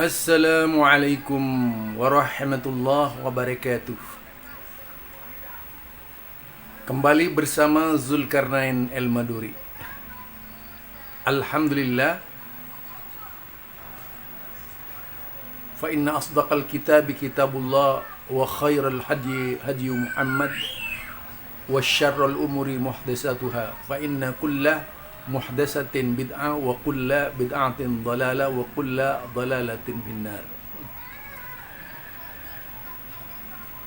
Assalamualaikum warahmatullahi wabarakatuh. Kembali bersama Zulkarnain El-Maduri. Alhamdulillah. Fa inna asdaqal kitabi kitabullah wa khairal hadi hadi Muhammad wa syarrul umuri muhdatsatuha fa inna kulla muhdatsatin bid'ah wa kulla bid'atin dhalalah wa kulla dhalalatin finnar.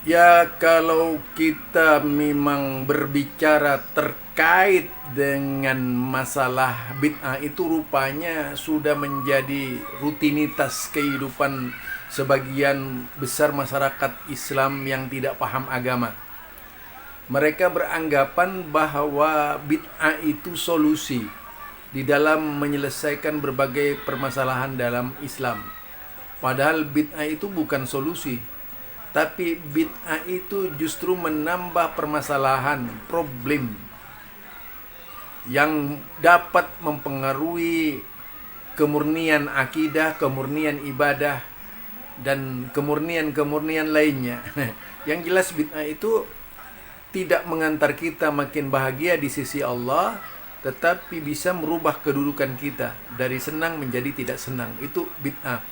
Ya, kalau kita memang berbicara terkait dengan masalah bid'ah, itu rupanya sudah menjadi rutinitas kehidupan sebagian besar masyarakat Islam yang tidak paham agama. Mereka beranggapan bahwa bid'ah itu solusi di dalam menyelesaikan berbagai permasalahan dalam Islam. Padahal bid'ah itu bukan solusi, tapi bid'ah itu justru menambah permasalahan, problem yang dapat mempengaruhi kemurnian akidah, kemurnian ibadah, dan kemurnian-kemurnian lainnya. Yang jelas bid'ah itu tidak mengantar kita makin bahagia di sisi Allah, tetapi bisa merubah kedudukan kita dari senang menjadi tidak senang. Itu bid'ah.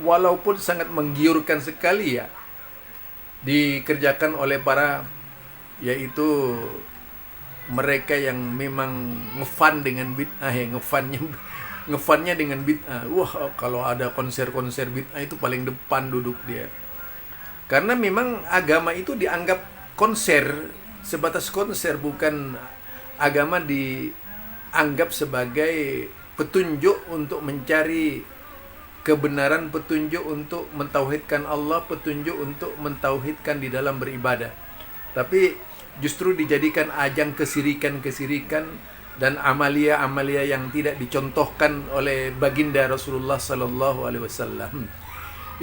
Walaupun sangat menggiurkan sekali ya, dikerjakan oleh para, yaitu mereka yang memang ngefan dengan bid'ah, ya, ngefannya dengan bid'ah. Wah, kalau ada konser-konser bid'ah itu paling depan duduk dia. Karena memang agama itu dianggap konser, sebatas konser, bukan agama dianggap sebagai petunjuk untuk mencari kebenaran, petunjuk untuk mentauhidkan Allah, petunjuk untuk mentauhidkan di dalam beribadah. Tapi justru dijadikan ajang kesirikan-kesirikan dan amalia-amalia yang tidak dicontohkan oleh baginda Rasulullah sallallahu alaihi wasallam.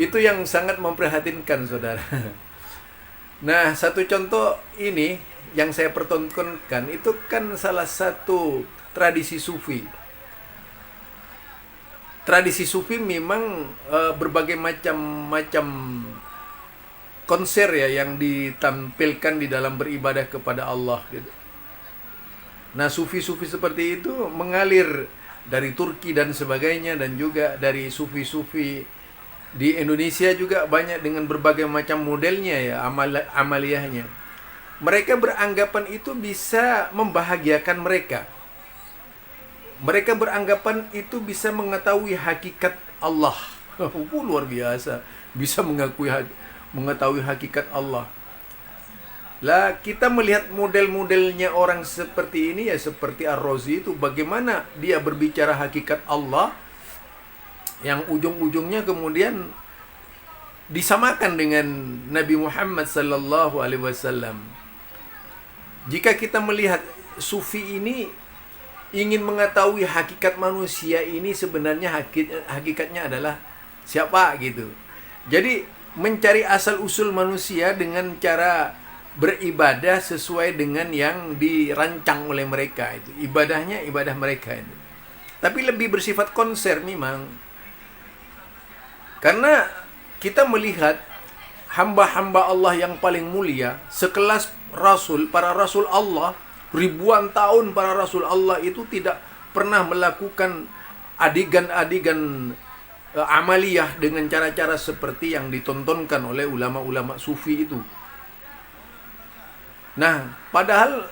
Itu yang sangat memprihatinkan, saudara. Nah, satu contoh ini yang saya pertontonkan itu kan salah satu tradisi sufi. Tradisi sufi memang berbagai macam konser ya yang ditampilkan di dalam beribadah kepada Allah gitu. Nah, sufi-sufi seperti itu mengalir dari Turki dan sebagainya, dan juga dari sufi-sufi di Indonesia juga banyak dengan berbagai macam modelnya ya, amaliyahnya. Mereka beranggapan itu bisa membahagiakan mereka. Mereka beranggapan itu bisa mengetahui hakikat Allah. Luar biasa, bisa mengetahui hakikat Allah. Lah, kita melihat model-modelnya orang seperti ini ya, seperti Ar-Razi itu, bagaimana dia berbicara hakikat Allah, yang ujung-ujungnya kemudian disamakan dengan Nabi Muhammad sallallahu alaihi wasallam. Jika kita melihat sufi ini ingin mengetahui hakikat manusia ini, sebenarnya hakikatnya adalah siapa gitu. Jadi mencari asal-usul manusia dengan cara beribadah sesuai dengan yang dirancang oleh mereka itu. Ibadahnya ibadah mereka itu. Tapi lebih bersifat konser memang. Karena kita melihat hamba-hamba Allah yang paling mulia, sekelas Rasul, para Rasul Allah, ribuan tahun para Rasul Allah itu tidak pernah melakukan adegan-adegan amaliyah dengan cara-cara seperti yang ditontonkan oleh ulama-ulama sufi itu. Nah, padahal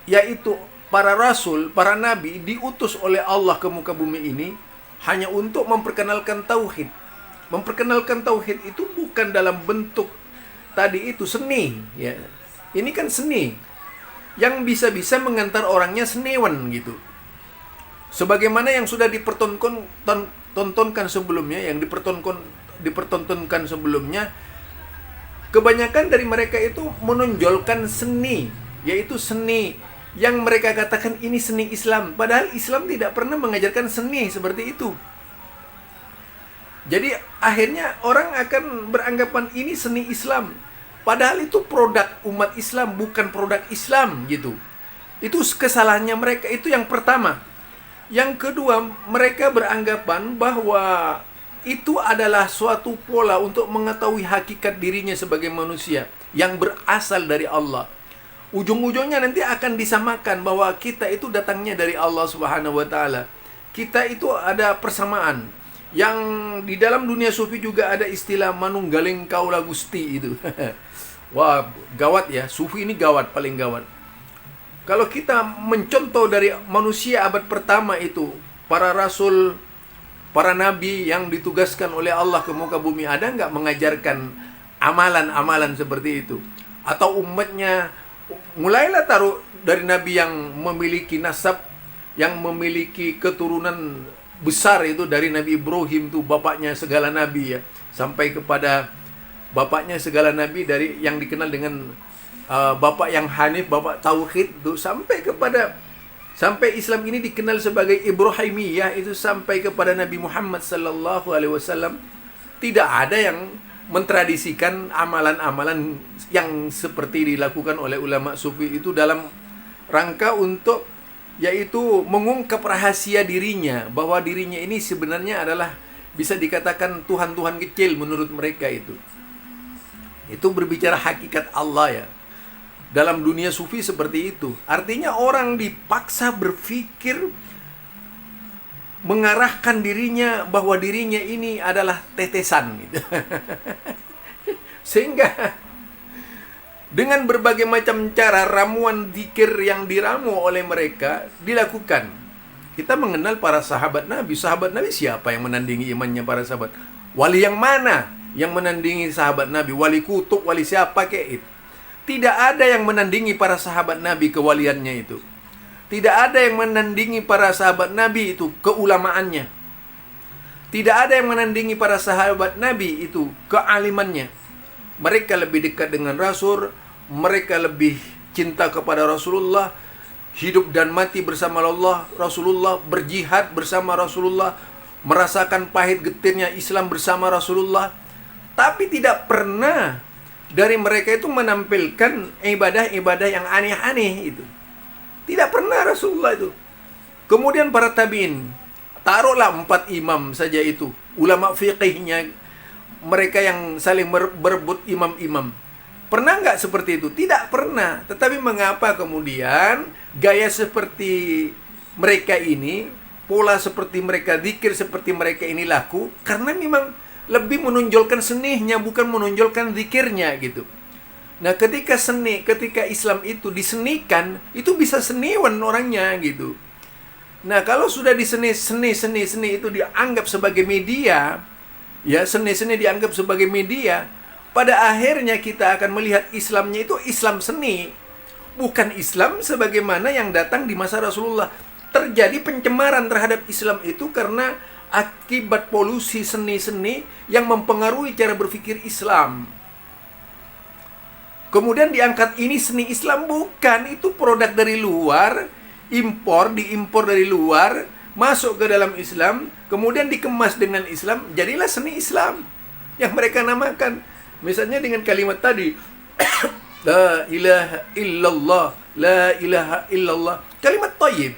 yaitu para Rasul, para Nabi diutus oleh Allah ke muka bumi ini hanya untuk memperkenalkan tauhid. Memperkenalkan tauhid itu bukan dalam bentuk tadi itu seni, ya. Ini kan seni yang bisa-bisa mengantar orangnya seniwan gitu. Sebagaimana yang sudah dipertontonkan sebelumnya, yang dipertontonkan sebelumnya, kebanyakan dari mereka itu menonjolkan seni, yaitu seni yang mereka katakan ini seni Islam. Padahal Islam tidak pernah mengajarkan seni seperti itu. Jadi akhirnya orang akan beranggapan ini seni Islam. Padahal itu produk umat Islam, bukan produk Islam gitu. Itu kesalahannya mereka, itu yang pertama. Yang kedua, mereka beranggapan bahwa itu adalah suatu pola untuk mengetahui hakikat dirinya sebagai manusia yang berasal dari Allah. Ujung-ujungnya nanti akan disamakan bahwa kita itu datangnya dari Allah Subhanahu wa taala. Kita itu ada persamaan. Yang di dalam dunia sufi juga ada istilah manunggaling kaula gusti itu. Wah, gawat ya. Sufi ini gawat, paling gawat. Kalau kita mencontoh dari manusia abad pertama itu, para rasul, para nabi yang ditugaskan oleh Allah ke muka bumi, ada nggak mengajarkan amalan-amalan seperti itu? Atau umatnya, mulailah taruh dari nabi yang memiliki nasab, yang memiliki keturunan besar itu dari Nabi Ibrahim tuh, bapaknya segala nabi ya, sampai kepada bapaknya segala nabi dari yang dikenal dengan bapak yang hanif, bapak tauhid tuh, sampai Islam ini dikenal sebagai Ibrahimiyah itu sampai kepada Nabi Muhammad sallallahu alaihi wasallam. Tidak ada yang mentradisikan amalan-amalan yang seperti dilakukan oleh ulama sufi itu dalam rangka untuk yaitu mengungkap rahasia dirinya, bahwa dirinya ini sebenarnya adalah bisa dikatakan Tuhan-Tuhan kecil menurut mereka itu. Itu berbicara hakikat Allah ya. Dalam dunia sufi seperti itu. Artinya orang dipaksa berpikir, mengarahkan dirinya bahwa dirinya ini adalah tetesan gitu. Sehingga dengan berbagai macam cara ramuan zikir yang diramu oleh mereka dilakukan. Kita mengenal para sahabat Nabi. Sahabat Nabi siapa yang menandingi imannya para sahabat? Wali yang mana yang menandingi sahabat Nabi? Wali kutub, wali siapa kek itu? Tidak ada yang menandingi para sahabat Nabi kewaliannya itu. Tidak ada yang menandingi para sahabat Nabi itu keulamaannya. Tidak ada yang menandingi para sahabat Nabi itu kealimannya. Mereka lebih dekat dengan Rasul, mereka lebih cinta kepada Rasulullah, hidup dan mati bersama Allah, Rasulullah, berjihad bersama Rasulullah, merasakan pahit getirnya Islam bersama Rasulullah. Tapi tidak pernah dari mereka itu menampilkan ibadah-ibadah yang aneh-aneh itu. Tidak pernah Rasulullah itu. Kemudian para tabi'in, taruhlah 4 imam saja itu, ulama fiqihnya, mereka yang saling berebut imam-imam. Pernah nggak seperti itu? Tidak pernah. Tetapi mengapa kemudian gaya seperti mereka ini, pola seperti mereka, zikir seperti mereka ini laku? Karena memang lebih menonjolkan senihnya, bukan menonjolkan zikirnya gitu. Nah, ketika Islam itu disenikan, itu bisa seniwan orangnya gitu. Nah, kalau sudah seni itu dianggap sebagai media, ya seni dianggap sebagai media, pada akhirnya kita akan melihat Islamnya itu Islam seni, bukan Islam sebagaimana yang datang di masa Rasulullah. Terjadi pencemaran terhadap Islam itu karena akibat polusi seni-seni yang mempengaruhi cara berpikir Islam. Kemudian diangkat ini seni Islam, bukan, itu produk dari luar, diimpor dari luar, masuk ke dalam Islam, kemudian dikemas dengan Islam, jadilah seni Islam yang mereka namakan. Misalnya dengan kalimat tadi, la ilaha illallah, la ilaha illallah, kalimat thayyib.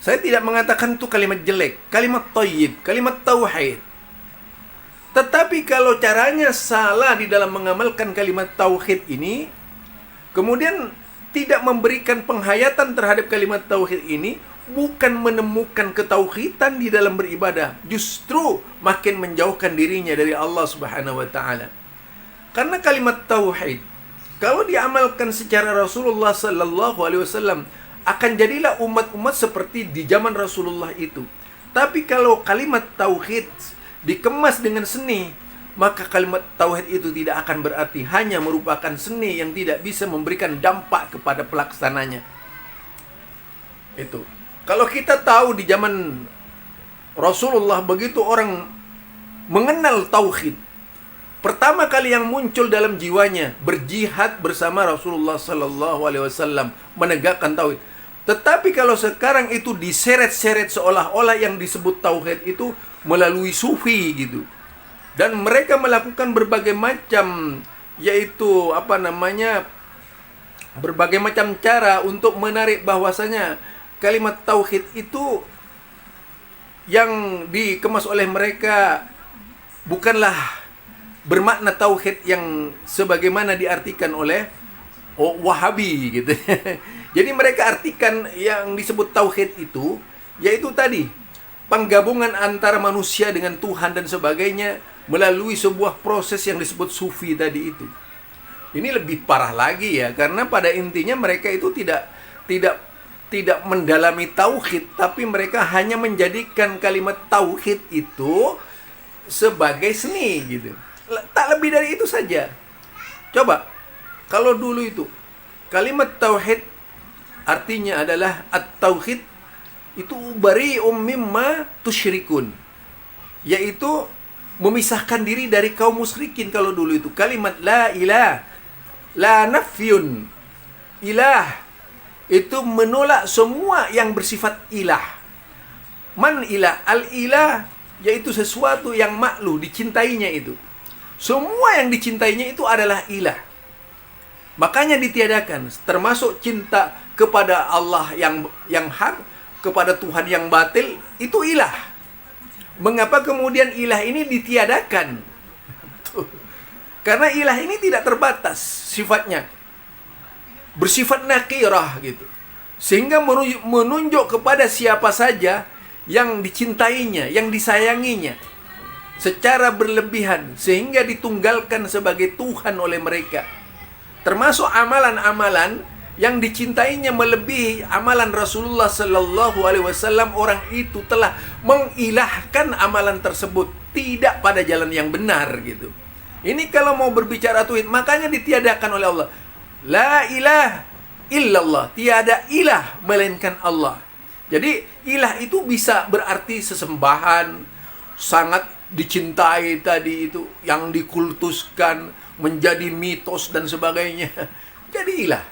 Saya tidak mengatakan itu kalimat jelek, kalimat thayyib, kalimat tauhid. Tetapi kalau caranya salah di dalam mengamalkan kalimat tauhid ini, kemudian tidak memberikan penghayatan terhadap kalimat tauhid ini, bukan menemukan ketauhidan di dalam beribadah, justru makin menjauhkan dirinya dari Allah Subhanahu wa taala. Karena kalimat tauhid kalau diamalkan secara Rasulullah sallallahu alaihi wasallam, akan jadilah umat-umat seperti di zaman Rasulullah itu. Tapi kalau kalimat tauhid dikemas dengan seni, maka kalimat tauhid itu tidak akan berarti, hanya merupakan seni yang tidak bisa memberikan dampak kepada pelaksananya. Itu. Kalau kita tahu di zaman Rasulullah begitu orang mengenal tauhid, pertama kali yang muncul dalam jiwanya berjihad bersama Rasulullah sallallahu alaihi wasallam menegakkan tauhid. Tetapi kalau sekarang itu diseret-seret seolah-olah yang disebut tauhid itu melalui sufi gitu. Dan mereka melakukan berbagai macam, yaitu berbagai macam cara untuk menarik bahwasanya kalimat tauhid itu yang dikemas oleh mereka bukanlah bermakna tauhid yang sebagaimana diartikan oleh Wahabi gitu. Jadi mereka artikan yang disebut tauhid itu yaitu tadi penggabungan antara manusia dengan Tuhan dan sebagainya melalui sebuah proses yang disebut sufi tadi itu. Ini lebih parah lagi ya, karena pada intinya mereka itu tidak mendalami tauhid, tapi mereka hanya menjadikan kalimat tauhid itu sebagai seni gitu. Tak lebih dari itu saja. Coba, kalau dulu itu kalimat tauhid artinya adalah at-tauhid itu bari'um mimma tusyrikun, yaitu memisahkan diri dari kaum musyrikin. Kalau dulu itu kalimat la ilah, la nafyun ilah, itu menolak semua yang bersifat ilah. Man ilah, al-ilah yaitu sesuatu yang makhluk, dicintainya itu. Semua yang dicintainya itu adalah ilah. Makanya ditiadakan, termasuk cinta kepada Allah yang hak, kepada Tuhan yang batil, itu ilah. Mengapa kemudian ilah ini ditiadakan? Karena ilah ini tidak terbatas sifatnya, bersifat nakirah gitu, sehingga menunjuk kepada siapa saja yang dicintainya, yang disayanginya secara berlebihan, sehingga ditunggalkan sebagai Tuhan oleh mereka. Termasuk amalan-amalan yang dicintainya melebihi amalan Rasulullah Sallallahu Alaihi Wasallam, orang itu telah mengilahkan amalan tersebut tidak pada jalan yang benar gitu. Ini kalau mau berbicara tauhid, makanya ditiadakan oleh Allah. La ilaha illallah, tiada ilah melainkan Allah. Jadi ilah itu bisa berarti sesembahan, sangat dicintai tadi itu, yang dikultuskan, menjadi mitos dan sebagainya. Jadi ilah.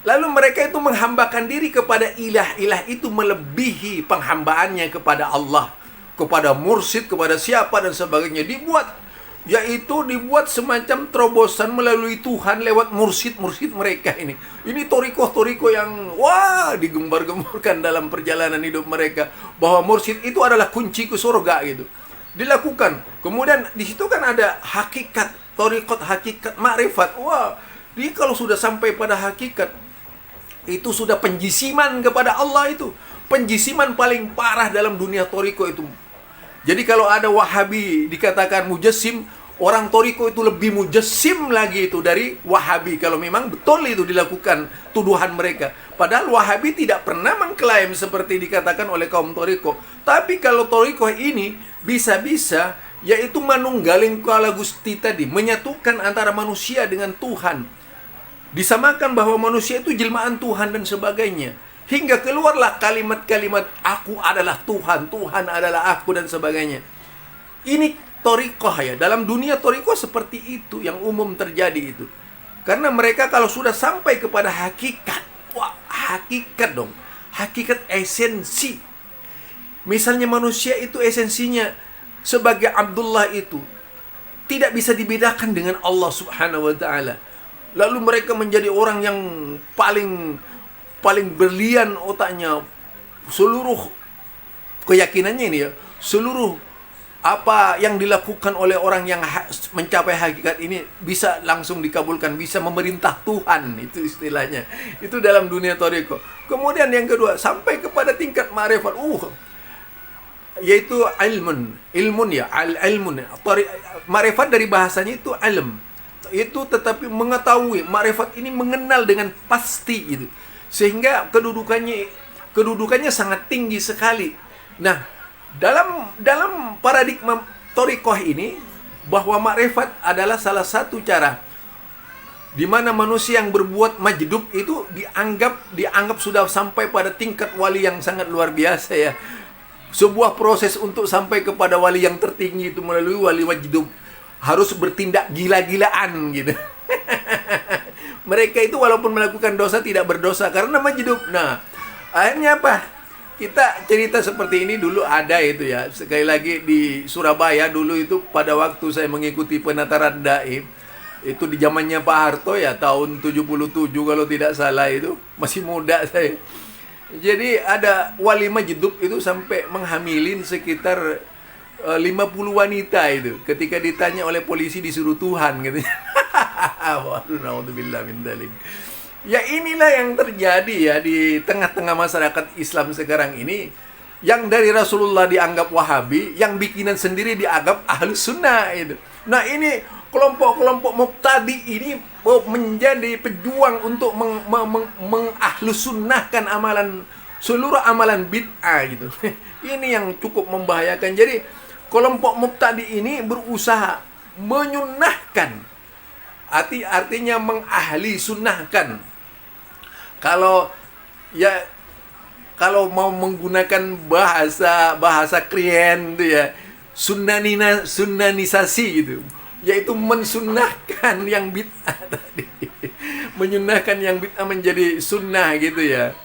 Lalu mereka itu menghambakan diri kepada ilah-ilah itu melebihi penghambaannya kepada Allah, kepada mursyid, kepada siapa dan sebagainya. Dibuat semacam terobosan melalui Tuhan lewat mursyid-mursyid mereka ini. Ini toriko-toriko yang digembar-gemborkan dalam perjalanan hidup mereka, bahwa mursyid itu adalah kunci ke surga gitu. Dilakukan. Kemudian di situ kan ada hakikat, torikot hakikat makrifat. Dia kalau sudah sampai pada hakikat, itu sudah penjisiman kepada Allah itu. Penjisiman paling parah dalam dunia toriko itu. Jadi kalau ada Wahabi dikatakan mujassim, orang toriko itu lebih mujassim lagi itu dari Wahabi, kalau memang betul itu dilakukan tuduhan mereka. Padahal Wahabi tidak pernah mengklaim seperti dikatakan oleh kaum toriko. Tapi kalau toriko ini bisa-bisa yaitu manunggaling kala Gusti tadi, menyatukan antara manusia dengan Tuhan, disamakan bahwa manusia itu jelmaan Tuhan dan sebagainya, hingga keluarlah kalimat-kalimat aku adalah Tuhan, Tuhan adalah aku dan sebagainya. Ini torikoh ya, dalam dunia torikoh seperti itu yang umum terjadi itu. Karena mereka kalau sudah sampai kepada hakikat, hakikat dong, hakikat esensi. Misalnya manusia itu esensinya sebagai Abdullah itu tidak bisa dibedakan dengan Allah Subhanahu wa ta'ala. Lalu mereka menjadi orang yang paling berlian otaknya, seluruh keyakinannya ini ya, seluruh apa yang dilakukan oleh orang yang mencapai hakikat ini bisa langsung dikabulkan, bisa memerintah Tuhan, itu istilahnya. Itu dalam dunia toriko. Kemudian yang kedua, sampai kepada tingkat ma'rifat, yaitu ilmun ya, ilmun. Ma'rifat dari bahasanya itu ilm. Itu tetapi mengetahui, ma'rifat ini mengenal dengan pasti itu. Sehingga kedudukannya sangat tinggi sekali. Nah, dalam paradigma torikoh ini, bahwa ma'rifat adalah salah satu cara di mana manusia yang berbuat majdub itu dianggap sudah sampai pada tingkat wali yang sangat luar biasa ya. Sebuah proses untuk sampai kepada wali yang tertinggi itu melalui wali majdub, harus bertindak gila-gilaan gitu. Mereka itu walaupun melakukan dosa tidak berdosa karena majdub. Nah, akhirnya apa? Kita cerita seperti ini dulu ada itu ya. Sekali lagi di Surabaya dulu itu pada waktu saya mengikuti penataran dai, Itu di zamannya Pak Harto ya, tahun 77 kalau tidak salah itu. Masih muda saya. Jadi ada walimah jeduk itu sampai menghamilin sekitar 50 wanita itu. Ketika ditanya oleh polisi disuruh Tuhan gitu. Waduh, naudzubillah min dzalik. Ya inilah yang terjadi ya di tengah-tengah masyarakat Islam sekarang ini. Yang dari Rasulullah dianggap Wahabi, yang bikinan sendiri dianggap Ahlus Sunnah itu. Nah ini kelompok-kelompok mubtadi ini menjadi pejuang untuk mengahlussunnahkan seluruh amalan bid'ah gitu. Ini yang cukup membahayakan. Jadi kelompok mubtadi ini berusaha menyunnahkan, artinya mengahli sunnahkan. Kalau mau menggunakan bahasa klien itu ya, sunnanisasi gitu, yaitu mensunnahkan yang bid'ah tadi. Menyunnahkan yang bid'ah menjadi sunnah gitu ya.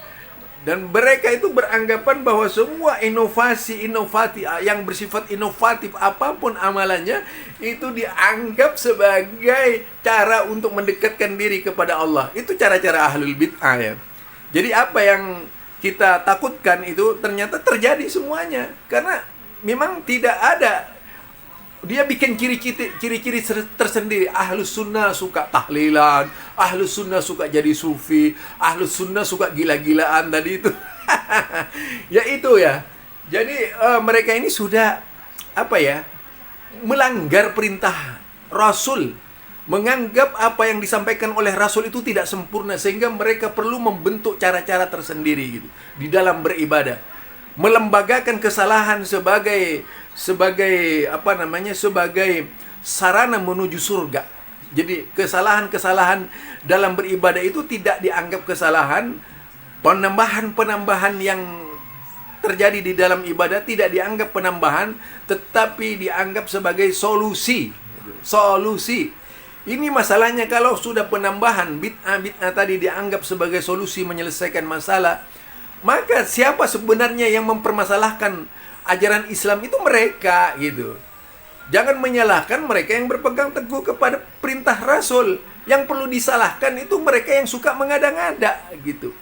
Dan mereka itu beranggapan bahwa semua inovasi yang bersifat inovatif apapun amalannya itu dianggap sebagai cara untuk mendekatkan diri kepada Allah. Itu cara-cara ahlul bid'ah ya. Jadi apa yang kita takutkan itu ternyata terjadi semuanya. Karena memang tidak ada. Dia bikin ciri-ciri tersendiri. Ahlus sunnah suka tahlilan, ahlus sunnah suka jadi sufi, ahlus sunnah suka gila-gilaan tadi itu. Ya itu ya. Jadi mereka ini sudah melanggar perintah Rasul, menganggap apa yang disampaikan oleh Rasul itu tidak sempurna, sehingga mereka perlu membentuk cara-cara tersendiri gitu di dalam beribadah, melembagakan kesalahan sebagai sarana menuju surga. Jadi kesalahan-kesalahan dalam beribadah itu tidak dianggap kesalahan, penambahan yang terjadi di dalam ibadah tidak dianggap penambahan, tetapi dianggap sebagai solusi. Ini masalahnya, kalau sudah penambahan bid'ah tadi dianggap sebagai solusi menyelesaikan masalah, maka siapa sebenarnya yang mempermasalahkan ajaran Islam itu? Mereka gitu. Jangan menyalahkan mereka yang berpegang teguh kepada perintah Rasul. Yang perlu disalahkan itu mereka yang suka mengada-ngada gitu.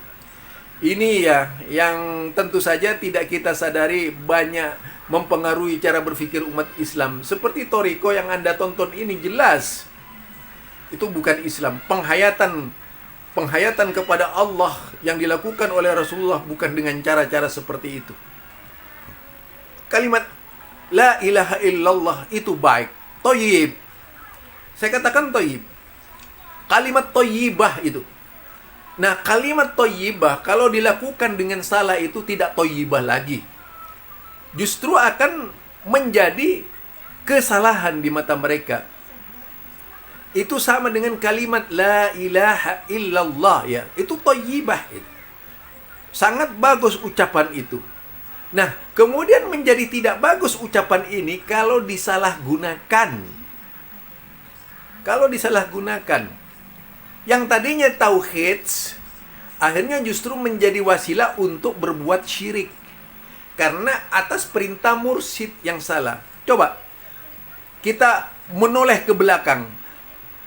Ini ya yang tentu saja tidak kita sadari banyak mempengaruhi cara berpikir umat Islam. Seperti Toriko yang Anda tonton ini, jelas itu bukan Islam. Penghayatan kepada Allah yang dilakukan oleh Rasulullah bukan dengan cara-cara seperti itu. Kalimat la ilaha illallah itu baik, thayyib. Saya katakan thayyib. Kalimat thayyibah itu. Nah, kalimat thayyibah kalau dilakukan dengan salah itu tidak thayyibah lagi. Justru akan menjadi kesalahan di mata mereka. Itu sama dengan kalimat la ilaha illallah ya. Itu thayyibah itu. Sangat bagus ucapan itu. Nah, kemudian menjadi tidak bagus ucapan ini kalau disalahgunakan. Yang tadinya tauhid, akhirnya justru menjadi wasilah untuk berbuat syirik. Karena atas perintah mursyid yang salah. Coba, kita menoleh ke belakang.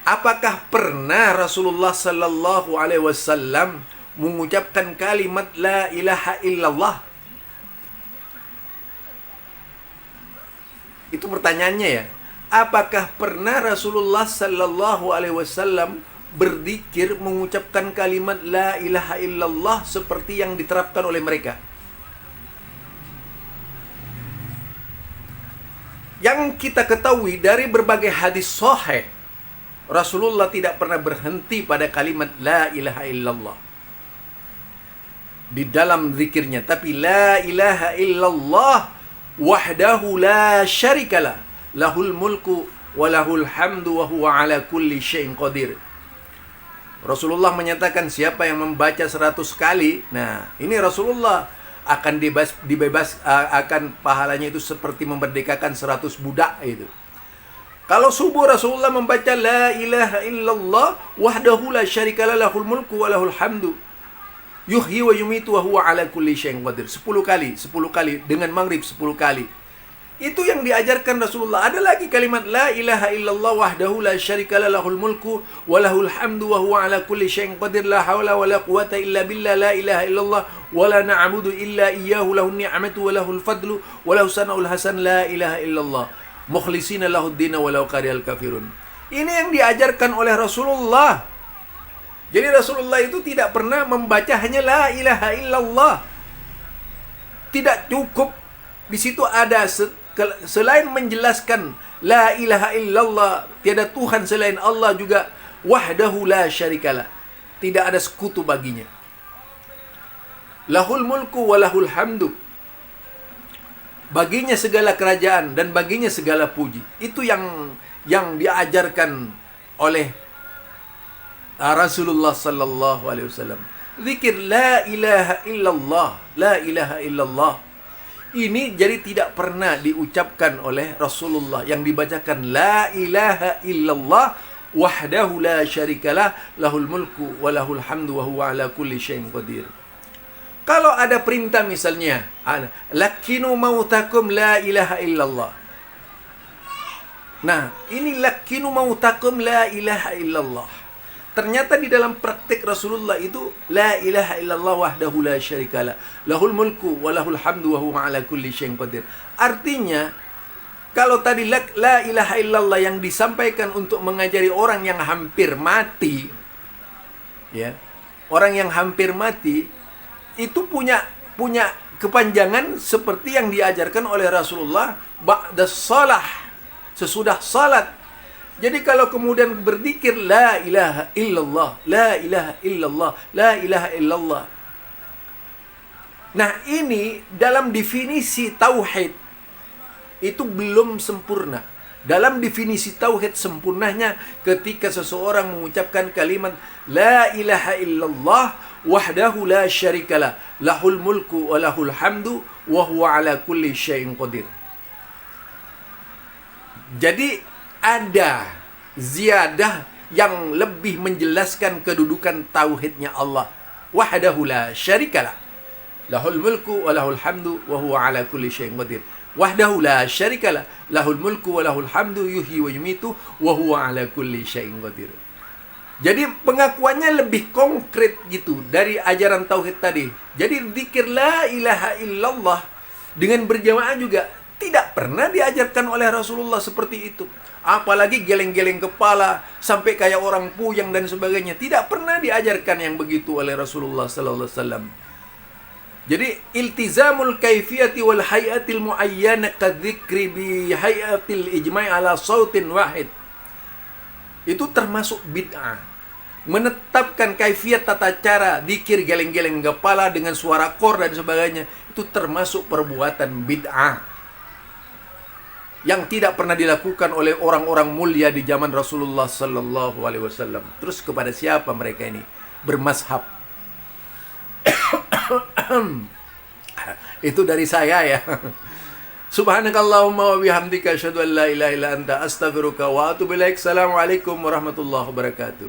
Apakah pernah Rasulullah Sallallahu Alaihi Wasallam mengucapkan kalimat la ilaha illallah? Itu pertanyaannya ya. Apakah pernah Rasulullah Sallallahu Alaihi Wasallam berzikir mengucapkan kalimat la ilaha illallah seperti yang diterapkan oleh mereka? Yang kita ketahui dari berbagai hadis sahih, Rasulullah tidak pernah berhenti pada kalimat la ilaha illallah di dalam zikirnya. Tapi la ilaha illallah wahdahu la syarikalah, lahul mulku wa lahul hamdu wa huwa ala kulli syai'in qadir. Rasulullah menyatakan siapa yang membaca 100 kali, nah ini Rasulullah akan akan pahalanya itu seperti memerdekakan 100 budak itu. Kalau subuh Rasulullah membaca la ilaha illallah wahdahu la syarikalah, lahul mulku wa lahul hamdu yuhyi wa yumitu wa huwa ala kulli syai'in qadir. 10 kali. Dengan maghrib 10 kali. Itu yang diajarkan Rasulullah. Ada lagi kalimat la ilaha illallah wahdahu la syarikalah lahul mulku wa lahul hamdu wa huwa ala kulli syai'in qadir la haula wa la quwata illa billah la ilaha illallah wa la na'budu illa iyyahu lahun ni'matu wa lahul fadlu wa lahu sana'ul hasan la ilaha illallah mukhlishina lahud din wa law karihal kafirun. Ini yang diajarkan oleh Rasulullah. Jadi Rasulullah itu tidak pernah membaca hanya la ilaha illallah. Tidak cukup di situ ada selain menjelaskan la ilaha illallah, tiada Tuhan selain Allah, juga wahdahu la syarikalah, tidak ada sekutu baginya. Lahul mulku wa lahul hamdu, baginya segala kerajaan dan baginya segala puji. Itu yang diajarkan oleh Rasulullah sallallahu alaihi wasallam. Zikir la ilaha illallah, la ilaha illallah. Ini jadi tidak pernah diucapkan oleh Rasulullah. Yang dibacakan la ilaha illallah wahdahu la syarikalah lahul mulku wa lahul hamdu wa huwa ala kulli syai'in qadir. Kalau ada perintah misalnya, lakinu mautakum la ilaha illallah. Nah, ini lakinu mautakum la ilaha illallah. Ternyata di dalam praktik Rasulullah itu la ilaha illallah wahdahu la syarikalah lahul mulku wa lahul hamdu wa huwa ala kulli syai'in qadir. Artinya, kalau tadi la ilaha illallah yang disampaikan untuk mengajari orang yang hampir mati, ya, orang yang hampir mati itu punya kepanjangan seperti yang diajarkan oleh Rasulullah ba'da shalah, sesudah salat. Jadi kalau kemudian berzikir la ilaha illallah, la ilaha illallah, la ilaha illallah. Nah, ini dalam definisi tauhid itu belum sempurna. Dalam definisi tauhid sempurnanya ketika seseorang mengucapkan kalimat la ilaha illallah wahdahu la syarikalah lahul mulku wa lahul hamdu wa huwa ala kulli syai'in qadir. Jadi ada ziyadah yang lebih menjelaskan kedudukan tauhidnya Allah. Wahdahu la syarikalah lahul mulku wa lahul hamdu wa huwa ala kulli syai'in qadir. Wahdahu la syarikalah lahul mulku wa lahul hamdu yuhyi wa yumitu wa huwa ala kulli syai'in qadir. Jadi pengakuannya lebih konkret gitu dari ajaran tauhid tadi. Jadi zikir la ilaha illallah dengan berjamaah juga tidak pernah diajarkan oleh Rasulullah seperti itu. Apalagi geleng-geleng kepala sampai kayak orang puyeng dan sebagainya, tidak pernah diajarkan yang begitu oleh Rasulullah sallallahu alaihi wasallam. Jadi iltizamul kaifiyati wal hayatil muayyana kadzikri bi hayatil ijma' ala sautin wahid, itu termasuk bid'ah. Menetapkan kaifiat tata cara zikir geleng-geleng kepala dengan suara kor dan sebagainya, itu termasuk perbuatan bid'ah yang tidak pernah dilakukan oleh orang-orang mulia di zaman Rasulullah sallallahu alaihi wasallam. Terus kepada siapa mereka ini bermazhab? Itu dari saya ya. Subhanakallahumma wa bihamdika asyhadu an la ilaha illa anta astaghfiruka wa atubu ilaik. Assalamualaikum warahmatullahi wabarakatuh.